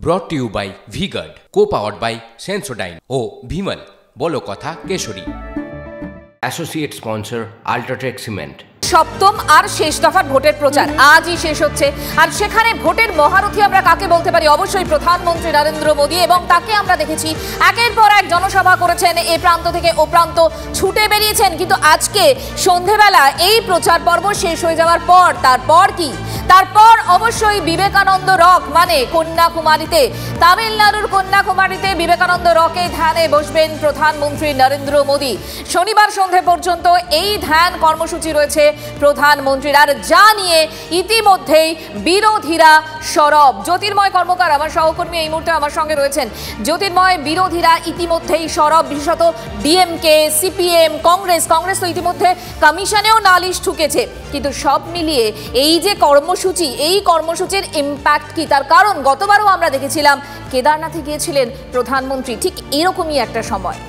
ব্রট to you by V Guard, co-powered by Sensodyne ও ভিমল বলো কথা কেশরী। Associate sponsor UltraTech cement. সপ্তম আর শেষ দফার ভোটের প্রচার আজই শেষ হচ্ছে, আর সেখানে ভোটের মহারথী আমরা কাকে বলতে পারি? অবশ্যই প্রধানমন্ত্রী নরেন্দ্র মোদী, এবং তাকে আমরা দেখেছি একের পর এক জনসভা করেছেন, এ প্রান্ত থেকে ও প্রান্ত ছুটে বেরিয়েছেন। কিন্তু আজকে সন্ধেবেলা এই প্রচার পর্ব শেষ হয়ে যাওয়ার পর তারপর কি? তারপর অবশ্যই বিবেকানন্দ রক মানে কন্যাকুমারীতে, তামিলনাড়ুর কন্যাকুমারীতে বিবেকানন্দ রকে ধ্যানে বসবেন প্রধানমন্ত্রী নরেন্দ্র মোদী। শনিবার সন্ধে পর্যন্ত এই ধ্যান কর্মসূচি রয়েছে প্রধানমন্ত্রীর, আর যা নিয়ে ইতিমধ্যেই বিরোধীরা সরব। জ্যোতির্ময় কর্মকার আমার সহকর্মী এই মুহূর্তে আমার সঙ্গে রয়েছেন। জ্যোতির্ময়, বিরোধীরা ইতিমধ্যেই সরব, বিশেষত ডিএমকে, সিপিএম, কংগ্রেস তো ইতিমধ্যে কমিশনেও নালিশ ঠুকেছে। কিন্তু সব মিলিয়ে এই যে কর্মসূচি, এই কর্মসূচির ইম্প্যাক্ট কি? তার কারণ গতবারও আমরা দেখেছিলাম কেদারনাথে গিয়েছিলেন প্রধানমন্ত্রী, ঠিক এরকমই একটা সময়।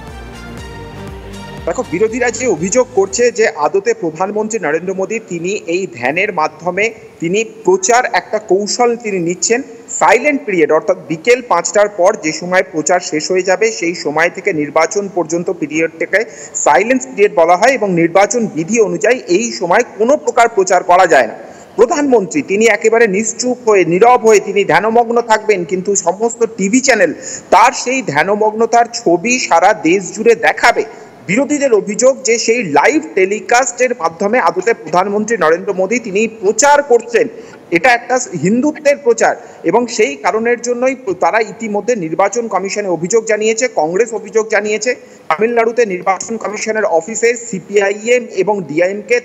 দেখো, বিরোধীরা যে অভিযোগ করছে যে আদতে প্রধানমন্ত্রী নরেন্দ্র মোদী তিনি এই ধ্যানের মাধ্যমে তিনি প্রচার একটা কৌশল তিনি নিচ্ছেন। সাইলেন্ট পিরিয়ড অর্থাৎ বিকেল 5টার পর যে সময় প্রচার শেষ হয়ে যাবে সেই সময় থেকে নির্বাচন পর্যন্ত পিরিয়ডটাকে সাইলেন্স পিরিয়ড বলা হয়, এবং নির্বাচন বিধি অনুযায়ী এই সময় কোনো প্রকার প্রচার করা যায় না। প্রধানমন্ত্রী তিনি একেবারে নিশ্চুপ হয়ে নীরব হয়ে তিনি ধ্যানমগ্ন থাকবেন, কিন্তু সমস্ত টিভি চ্যানেল তার সেই ধ্যানমগ্নতার ছবি সারা দেশ জুড়ে দেখাবে। বিরোধীদের অভিযোগ যে সেই লাইভ টেলিকাস্টের মাধ্যমে আদতে প্রধানমন্ত্রী নরেন্দ্র মোদী তিনি প্রচার করছেন, এটা একটা হিন্দুত্বের প্রচার, এবং সেই কারণের জন্যই তারা ইতিমধ্যে নির্বাচন কমিশনে অভিযোগ জানিয়েছে। কংগ্রেস অভিযোগ জানিয়েছে, তামিলনাড়ুতে নির্বাচন কমিশনের অফিসে সিপিআইএম এবং ডিএমকে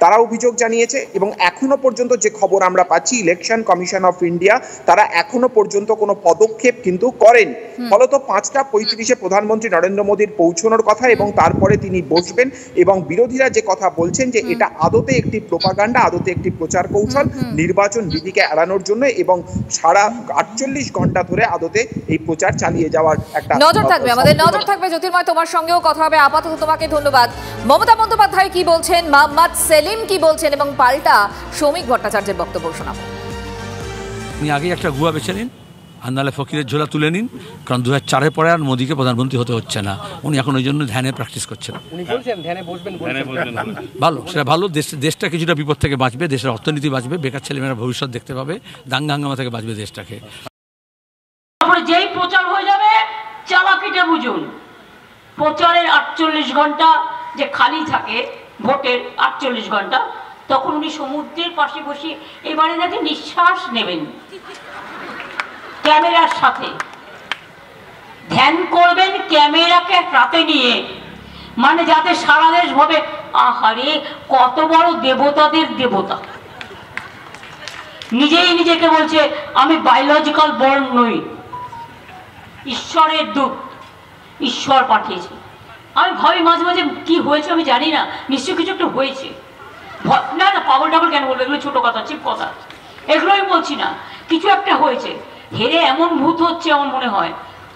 তারা অভিযোগ জানিয়েছে। এবং এখনো পর্যন্ত যে খবর আমরা পাচ্ছি, ইলেকশন কমিশন অফ ইন্ডিয়া তারা এখনো পর্যন্ত কোনো পদক্ষেপ কিন্তু করেন। ফলত 5:35 প্রধানমন্ত্রী নরেন্দ্র মোদীর পৌঁছানোর কথা, এবং তারপরে তিনি বসবেন। এবং বিরোধীরা যে কথা বলছেন যে এটা আদতে একটি প্রোপাগান্ডা, আদতে একটি প্রচার কৌশল নির্বাচন বিধিকে এড়ানোর জন্য, এবং সারা 48 ঘন্টা ধরে আদতে এই প্রচার চালিয়ে যাওয়ার একটা নজর থাকবে, আমাদের নজর থাকবে। জ্যোতির্ময়, তোমার সঙ্গেও কথা হবে, আপাতত তোমাকে ধন্যবাদ। মমতা বন্দ্যোপাধ্যায় কি বলছেন, মোহাম্মদ সেলিম কি বলছেন, এবং পাল্টা শ্রমিক ভট্টাচার্যের বক্তব্য শোনাবো। উনি আগে একটা গুয়া বেছে নিন, আর নাহলে ফকিরের ঝোলা তুলে নিন, কারণ 2004-এর পরে আর মোদীকে প্রধানমন্ত্রী হতে হচ্ছে না। উনি এখন ওই জন্য ধ্যানে প্র্যাকটিস করছেন। ভালো, সেটা ভালো। দেশটা কিছুটা বিপদ থেকে বাঁচবে, দেশের অর্থনীতি বাঁচবে, বেকার ছেলেমেয়েরা ভবিষ্যৎ দেখতে পাবে, দাঙ্গা হাঙ্গামা থেকে বাঁচবে দেশটাকে। যেই প্রচার হয়ে যাবে চালাকিটা বুঝুন। প্রচারের 48 ঘন্টা যে খালি থাকে, ভোটের 48 ঘন্টা, তখন উনি সমুদ্রের পাশে বসে এবারে নাকি নিঃশ্বাস নেবেন, ক্যামেরার সাথে ধ্যান করবেন, ক্যামেরাকে হাতে নিয়ে, মানে যাতে সারা দেশ ভাবে আহারে কত বড় দেবতাদের দেবতা। নিজেই নিজেকে বলছে আমি বায়োলজিক্যাল বর্ন নই, ঈশ্বরের দূত, ঈশ্বর পাঠিয়েছে। আমি ভাবি মাঝে মাঝে কি হয়েছে আমি জানি না, নিশ্চয়ই কিছু একটা হয়েছে। না না, পাগল টাগল কেন বলবো, এগুলো ছোট কথা, চিপ কথা, এগুলোই বলছি না, কিছু একটা হয়েছে। হেরে এমন ভূত হচ্ছে আমার মনে হয়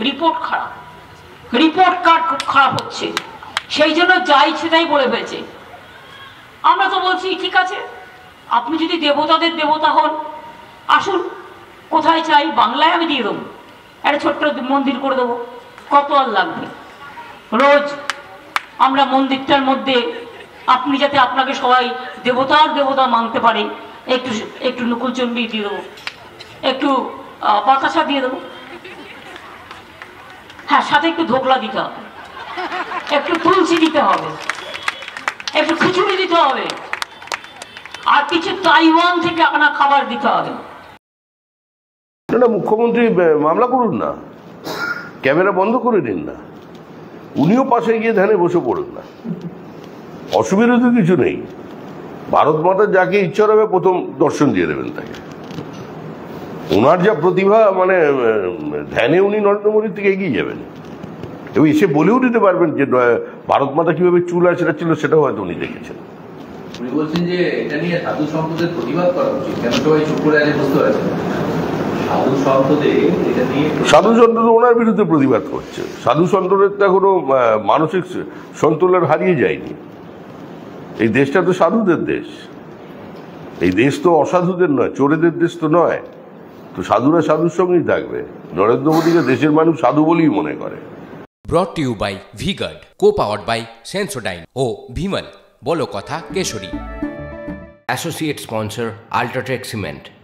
রিপোর্ট খারাপ, রিপোর্ট কার্ড খুব খারাপ হচ্ছে, সেই জন্য যা ইচ্ছে তাই বলে ফেলছে। আমরা তো বলছি ঠিক আছে, আপনি যদি দেবতাদের দেবতা হন আসুন, কোথায় চাই বাংলায় আমি দিয়ে দেবো, একটা ছোট্ট মন্দির করে দেবো, কত আর লাগবে। রোজ আমরা মন্দিরটার মধ্যে আপনি যাতে আপনাকে সবাই দেবতার দেবতা মানতে পারে, একটু একটু নকুলচণ্ডী দিয়ে দেবো, একটু বাতাসা দিয়ে দেবো, হ্যাঁ সাথে একটু ধোকলা দিতে হবে, একটু তুলসী দিতে হবে, একটু খিচুড়ি দিতে হবে, আর কিছু তাইওয়ান থেকে আপনার খাবার দিতে হবে। না, মুখ্যমন্ত্রী মামলা করুন না, ক্যামেরা বন্ধ করে নিন না, উনিও পাশে গিয়ে ধ্যানে বসে পড়ুন না, অসুবিধা তো কিছু নেই। ভারত মাতার যাকে ইচ্ছা হবে প্রথম দর্শন দিয়ে দেবেন তাকে। ওনার যা প্রতিভা, মানে ধ্যানে উনি নরেন্দ্র মোদীর থেকে এগিয়ে যাবেন, এবং এসে বলেও দিতে পারবেন যে ভারত মাতা কিভাবে চুল আছড়া ছিল সেটাও হয়তো উনি দেখেছেন। উনি বলছেন যে এটা নিয়ে সাধু সম্প্রদায়ের প্রতিবাদ করা উচিত, কেন সবাই চুপ করে আছে বুঝতে পারছেন। সাধু সন্ত তো ওনার বিরুদ্ধে প্রতিবাদ করছে। সাধু সন্তদের তো এখনো মানসিক সন্তুলন হারিয়ে যায়নি। এই দেশটা তো সাধুদের দেশ, এই দেশ তো অসাধুদের নয়, চোরেদের দেশ তো নয়। তো সাধুরা সাধুর সঙ্গেই থাকবে। নরেন্দ্র মোদীকে দেশের মানুষ সাধু বলেই মনে করে। Brought to you by V-Guard, co-powered by Sensodyne O Bhimal, বলো কথা Keshari. Associate sponsor, Ultratech Cement.